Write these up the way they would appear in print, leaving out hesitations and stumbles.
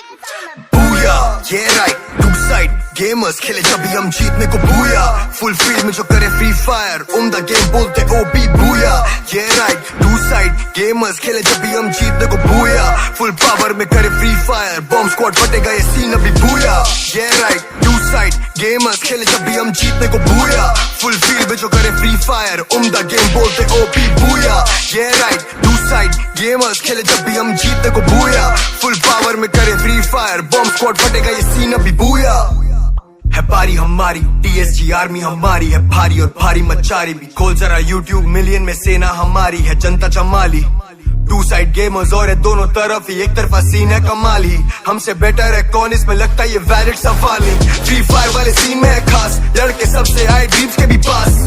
booyah ये right to side gamers खेले जब भी हम जीतने को बूया फुल फील्ड में जो करे फ्री फायर उम्दा गेम बोलते ओपी बूया ये राइट टू साइड गेमर्स खेले जब भी हम जीतने को बूया फुल पावर में करे फ्री फायर बॉम्ब स्क्वाड फटेगा ये सीन अभी बूया ये राइट टू साइड गेमर्स खेले जब भी हम जीतने को बूया फुल फील्ड में जो करे फ्री फायर उम्दा गेम बोलते ओपी बूया ये राइट टू साइड गेमर्स खेले जब भी हम जीतने को बूया फुल पावर में करे फ्री फायर बॉम्ब स्क्वाड फटेगा ये सीन अभी बूया है पारी हमारी TSG आर्मी हमारी है भारी और भारी मचारी भी खोल जरा YouTube मिलियन में सेना हमारी है जनता जमाली टू साइड गेमर्स और है दोनों तरफ ही एक तरफा सीन है कमाल ही हमसे बेटर है कौन इसमें लगता ये वैलिड सवाल नहीं फ्री फायर वाले सीन में है खास लड़के सबसे आए ड्रीम्स के भी पास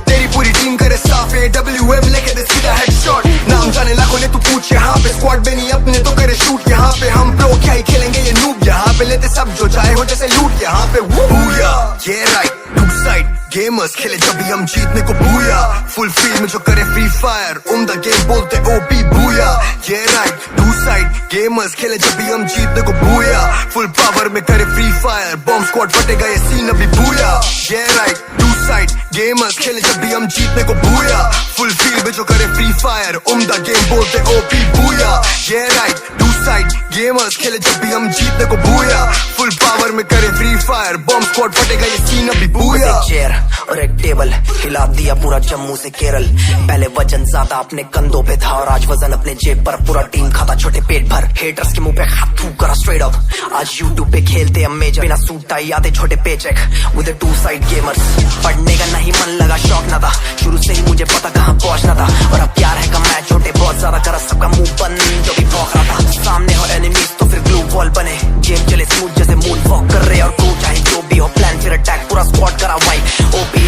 तेरी पूरी टीम करे साफ AWM लेके दे सीधा हेडशॉट नाम जाने लाखों ने तू पूछ यहाँ पे स्क्वाड में नहीं अपने तो करे शूट यहाँ पे हम प्रो क्या ही खेलेंगे ये नूब यहाँ पे लेते सब जो चाहे हो जैसे लूट यहाँ पे बूया ये राइट टू साइड गेमर्स खेले जब भी हम जीतने को बूया फुल फील्ड में जो करे फ्री फायर उम्दा गेम बोलते ओपी बूया ये राइट टू साइड गेमर्स खेले जब भी हम जीतने को बूया फुल पावर में करे फ्री फायर बॉम्ब स्क्वाड फटेगा ये सीन अभी बूया ये राइट टू साइड गेमर्स खेले जब भी हम जीतने को बूया फुल फील्ड में जो करे फ्री फायर उम्दा गेम बोलते ओपी बूया ये राइट टू साइड गेमर्स खेले जब भी हम जीतने को बूया फुल पावर में करे फ्री फायर बॉम्ब स्क्वाड फटेगा ये सीन अभी बूया चेयर और एक टेबल हिला दिया पूरा जम्मू से केरल पहले वजन ज्यादा अपने कंधों पे था और आज वजन अपने जेब पर पूरा टीम खाता छोटे पेट भर हेटर्स के मुंह पे हाथ थूक करा स्ट्रेट अप आज यूट्यूब पे खेलते हम मेजर बिना सूट टाई आते छोटे paycheque with two side gamers पढ़ने का नहीं मन लगा शौक ना था शुरू से ही मुझे पता कहाँ पहुंचना था और अब प्यार है का मैच छोटे बहुत ज्यादा करा सबका मुंह बंद जो भी भौंक रहा था सामने हो एनिमीज तो फिर ग्लू वॉल बने गेम चले स्मूथ जैसे मून वॉक कर रहे और क्रू चाहे जो भी हो प्लान फिर अटैक पूरा स्क्वाड करा वाइट ओपी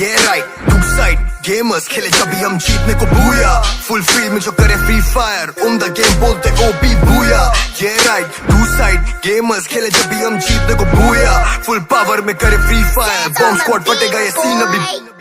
ये राइट टू साइड गेमर्स खेले जब भी हम जीतने को बूया फुल फील्ड में जो करे फ्री फायर उम्दा गेम बोलते ओपी बूया ये राइट टू साइड गेमर्स खेले जब भी हम जीतने को बूया फुल पावर में करे फ्री फायर बॉम्ब स्क्वाड फटेगा ये सीन अभी